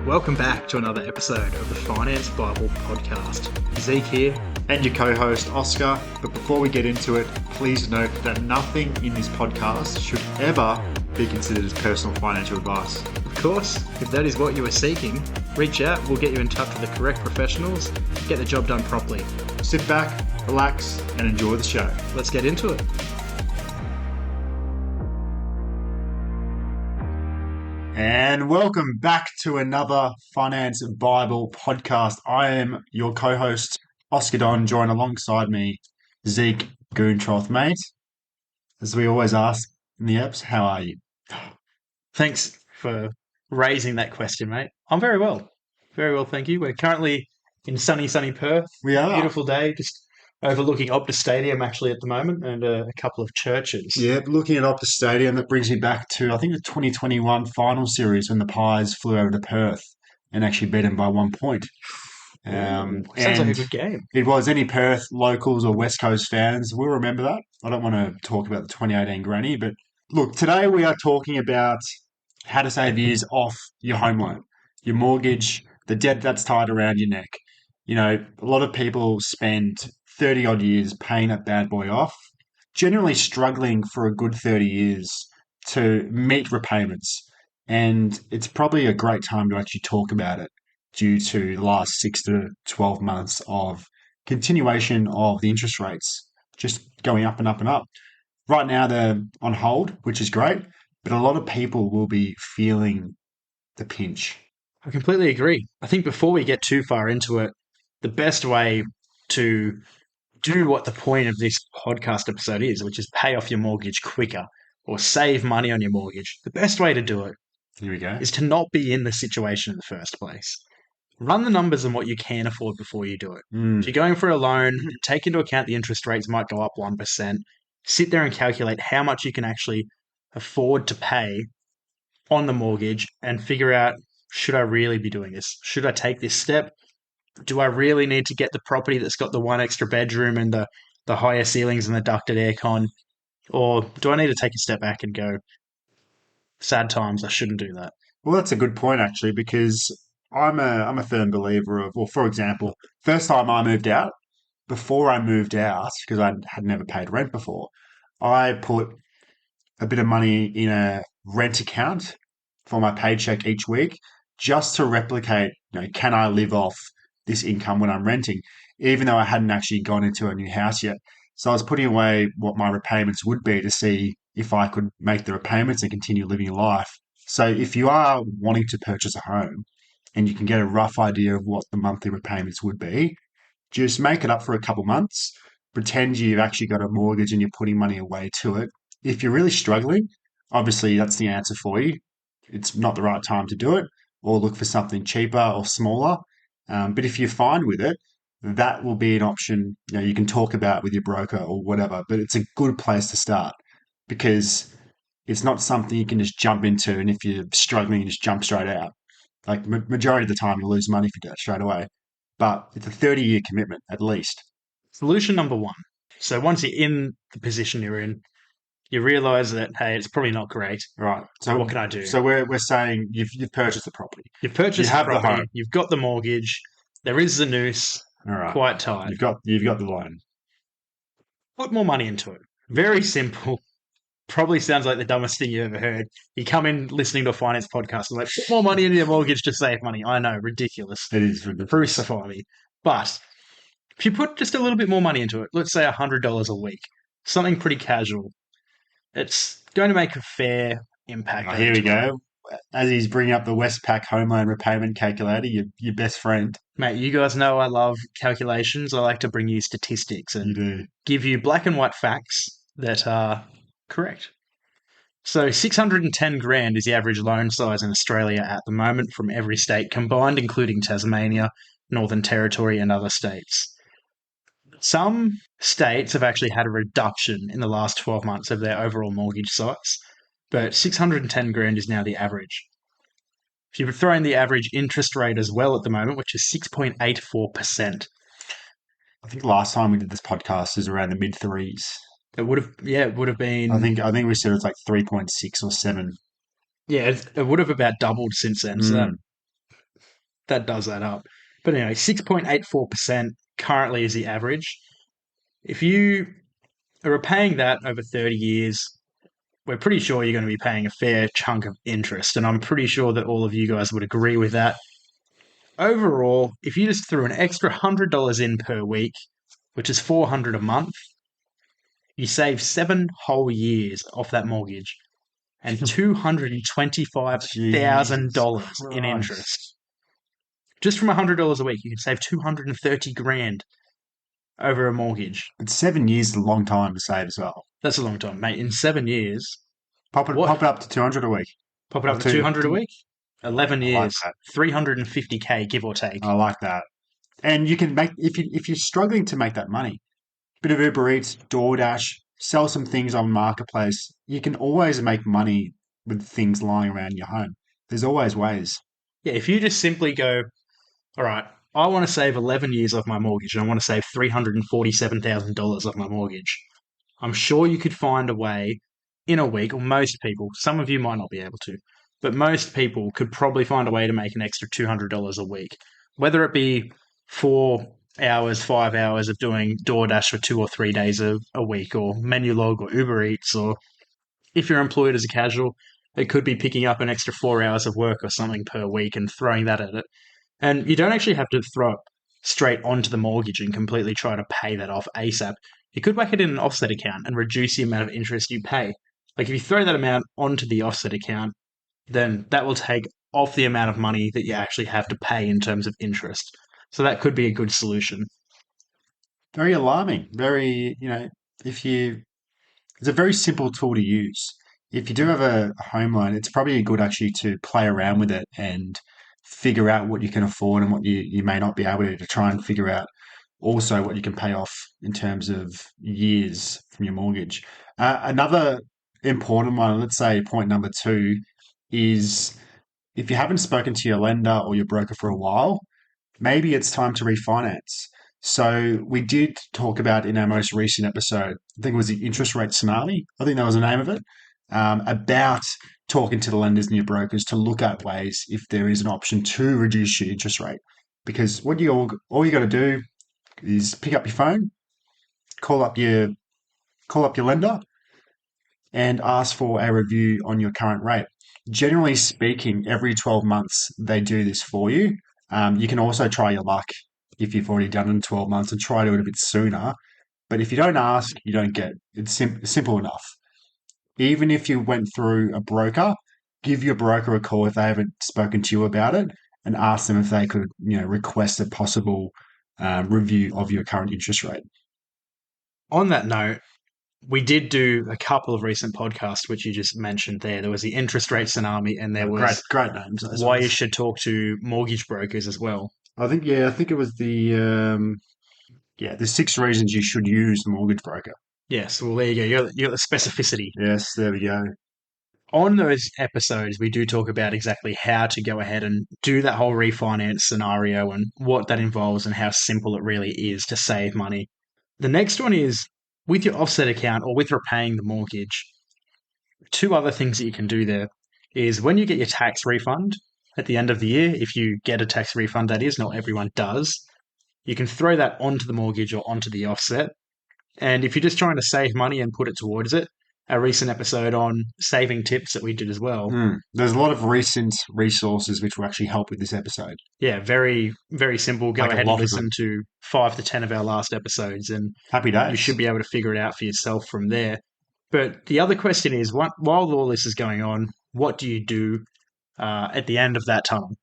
Welcome back to another episode of the Finance Bible Podcast. Zeke here. And your co-host, Oscar. But before we get into it, please note that nothing in this podcast should ever be considered as personal financial advice. Of course, if that is what you are seeking, reach out, we'll get you in touch with the correct professionals, get the job done properly. Sit back, relax, and enjoy the show. Let's get into it. And welcome back to another Finance Bible podcast. I am your co-host, Oscar Don, joined alongside me, Zeke Goontroth, mate. As we always ask in the apps, how are you? Thanks for raising that question, mate. I'm very well. Very well, thank you. We're currently in sunny Perth. We are. Beautiful day, just overlooking Optus Stadium actually at the moment and a couple of churches. Yeah, looking at Optus Stadium, that brings me back to, I think, the 2021 final series when the Pies flew over to Perth and actually beat them by 1 point. Sounds like a good game. It was. Any Perth locals or West Coast fans will remember that. I don't want to talk about the 2018 granny, but look, today we are talking about how to save years off your home loan, your mortgage, the debt that's tied around your neck. You know, a lot of people spend 30 odd years paying that bad boy off, generally struggling for a good 30 years to meet repayments. And it's probably a great time to actually talk about it due to the last 6 to 12 months of continuation of the interest rates just going up and up and up. Right now they're on hold, which is great, but a lot of people will be feeling the pinch. I completely agree. I think before we get too far into it, the best way to do what the point of this podcast episode is, which is pay off your mortgage quicker or save money on your mortgage, the best way to do it Here we go. is to not be in the situation in the first place. Run the numbers on what you can afford before you do it. If you're going for a loan, take into account the interest rates might go up 1%. Sit there and calculate how much you can actually afford to pay on the mortgage and figure out, should I really be doing this? Should I take this step? Do I really need to get the property that's got the one extra bedroom and the higher ceilings and the ducted aircon? Or do I need to take a step back and go, sad times, I shouldn't do that? Well, that's a good point, actually, because I'm a firm believer of, well, for example, first time I moved out, before I moved out, because I had never paid rent before, I put a bit of money in a rent account for my paycheck each week just to replicate, can I live off this income when I'm renting, even though I hadn't actually gone into a new house yet. So I was putting away what my repayments would be to see if I could make the repayments and continue living a life. So if you are wanting to purchase a home and you can get a rough idea of what the monthly repayments would be, just make it up for a couple months, pretend you've actually got a mortgage and you're putting money away to it. If you're really struggling, obviously that's the answer for you. It's not the right time to do it, or look for something cheaper or smaller. But if you're fine with it, that will be an option you can talk about with your broker or whatever. But it's a good place to start because it's not something you can just jump into, and if you're struggling, you just jump straight out. Like majority of the time, you lose money if you do it straight away. But it's a 30-year commitment at least. Solution number one. So once you're in the position you're in, you realise that, hey, it's probably not great. Right. So what can I do? So we're saying you've purchased the property. You've purchased the property. The home. You've got the mortgage. There is the noose. All right. Quite tight. You've got the loan. Put more money into it. Very simple. Probably sounds like the dumbest thing you ever heard. You come in listening to a finance podcast and like, put more money into your mortgage to save money. I know, ridiculous. It is ridiculous. Crucify me. But if you put just a little bit more money into it, let's say $100 a week, something pretty casual, it's going to make a fair impact. Here we go. As he's bringing up the Westpac home loan repayment calculator, your best friend. Mate, you guys know I love calculations. I like to bring you statistics and give you black and white facts that are correct. So 610 grand is the average loan size in Australia at the moment from every state combined, including Tasmania, Northern Territory and other states. Some states have actually had a reduction in the last 12 months of their overall mortgage size, but 610 grand is now the average. If you throw in the average interest rate as well at the moment, which is 6.84%. I think last time we did this podcast is around the mid threes. It would have been. I think we said it's like 3.6 or 7. Yeah, it would have about doubled since then. So that does add up. But anyway, 6.84% currently is the average. If you are repaying that over 30 years, we're pretty sure you're going to be paying a fair chunk of interest. And I'm pretty sure that all of you guys would agree with that. Overall, if you just threw an extra $100 in per week, which is $400 a month, you save 7 whole years off that mortgage and $225,000 in interest. Just from $100 a week, you can save 230 grand over a mortgage. But 7 years is a long time to save as well. That's a long time, mate. In 7 years, Pop it up to 200 a week. Pop it up to 200 a week? 11 years, like 350K, give or take. I like that. And you can make, if you're struggling to make that money, bit of Uber Eats, DoorDash, sell some things on Marketplace. You can always make money with things lying around your home. There's always ways. Yeah, if you just simply go, all right, I want to save 11 years off my mortgage and I want to save $347,000 off my mortgage. I'm sure you could find a way in a week, or most people, some of you might not be able to, but most people could probably find a way to make an extra $200 a week, whether it be 4 hours, 5 hours of doing DoorDash for 2 or 3 days a week, or Menulog or Uber Eats, or if you're employed as a casual, it could be picking up an extra 4 hours of work or something per week and throwing that at it. And you don't actually have to throw it straight onto the mortgage and completely try to pay that off ASAP. You could whack it in an offset account and reduce the amount of interest you pay. Like if you throw that amount onto the offset account, then that will take off the amount of money that you actually have to pay in terms of interest. So that could be a good solution. Very alarming. If you, it's a very simple tool to use. If you do have a home loan, it's probably good actually to play around with it and figure out what you can afford and what you may not be able to try and figure out also what you can pay off in terms of years from your mortgage. Another important one, let's say point number 2, is if you haven't spoken to your lender or your broker for a while, maybe it's time to refinance. So we did talk about in our most recent episode, I think it was the interest rate tsunami. I think that was the name of it, about talking to the lenders and your brokers to look at ways if there is an option to reduce your interest rate. Because all you got to do is pick up your phone, call up your lender, and ask for a review on your current rate. Generally speaking, every 12 months they do this for you. You can also try your luck if you've already done it in 12 months and try to do it a bit sooner. But if you don't ask, you don't get. It's simple enough. Even if you went through a broker, give your broker a call if they haven't spoken to you about it and ask them if they could, request a possible review of your current interest rate. On that note, we did do a couple of recent podcasts, which you just mentioned there. There was the interest rate tsunami, and there was great names. Why you should talk to mortgage brokers as well. I think it was the 6 reasons you should use the mortgage broker. Yes, well, there you go. You got the specificity. Yes, there we go. On those episodes, we do talk about exactly how to go ahead and do that whole refinance scenario and what that involves and how simple it really is to save money. The next one is with your offset account or with repaying the mortgage. 2 other things that you can do there is when you get your tax refund at the end of the year, if you get a tax refund, that is, not everyone does, you can throw that onto the mortgage or onto the offset. And if you're just trying to save money and put it towards it, a recent episode on saving tips that we did as well. There's a lot of recent resources which will actually help with this episode. Yeah, very, very simple. Go ahead and listen to 5 to 10 of our last episodes and happy days. You should be able to figure it out for yourself from there. But the other question is, while all this is going on, what do you do at the end of that tunnel?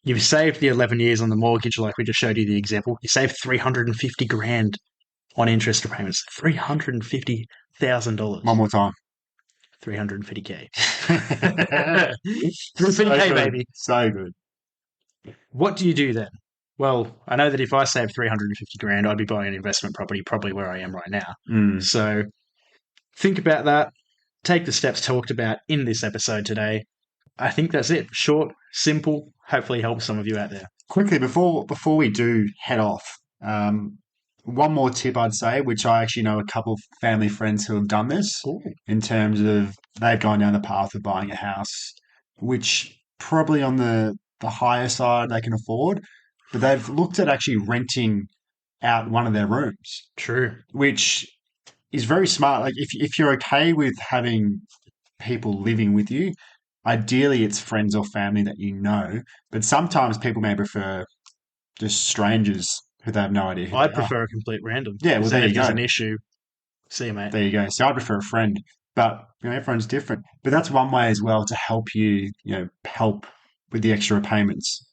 You've saved the 11 years on the mortgage, like we just showed you the example. You saved 350 grand on interest repayments. $350,000. One more time. 350K. 350K, baby. So good. What do you do then? Well, I know that if I saved 350 grand, I'd be buying an investment property probably where I am right now. So think about that. Take the steps talked about in this episode today. I think that's it. Short, simple, hopefully helps some of you out there. Quickly, before we do head off, one more tip I'd say, which I actually know a couple of family friends who have done this. Ooh. In terms of they've gone down the path of buying a house, which probably on the the higher side they can afford, but they've looked at actually renting out one of their rooms, True. which is very smart. Like if you're okay with having people living with you, ideally it's friends or family that you know, but sometimes people may prefer just strangers who they have no idea who I they are. prefer a complete random. Yeah, well Because there then if you there's go. an issue, see you, mate. There you go. So I prefer a friend, but everyone's different. But that's one way as well to help you, help with the extra payments.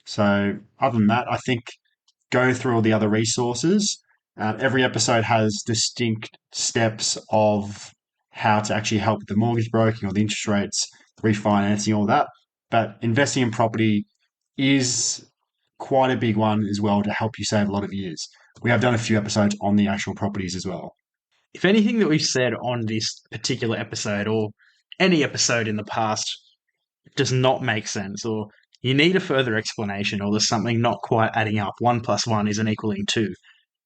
So other than that, I think go through all the other resources. Every episode has distinct steps of how to actually help with the mortgage broking or the interest rates, refinancing, all that. But investing in property is quite a big one as well to help you save a lot of years. We have done a few episodes on the actual properties as well. If anything that we've said on this particular episode or any episode in the past does not make sense, or you need a further explanation, or there's something not quite adding up, 1 + 1 isn't equaling 2,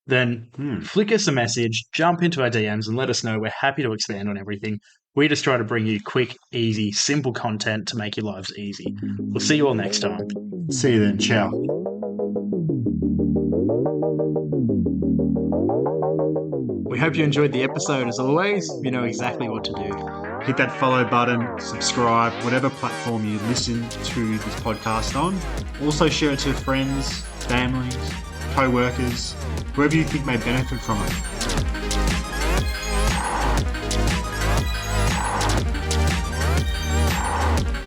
then flick us a message, jump into our DMs and let us know. We're happy to expand on everything. We just try to bring you quick, easy, simple content to make your lives easy. We'll see you all next time. See you then. Ciao. We hope you enjoyed the episode. As always, you know exactly what to do. Hit that follow button, subscribe, whatever platform you listen to this podcast on. Also share it to friends, families, co-workers, whoever you think may benefit from it.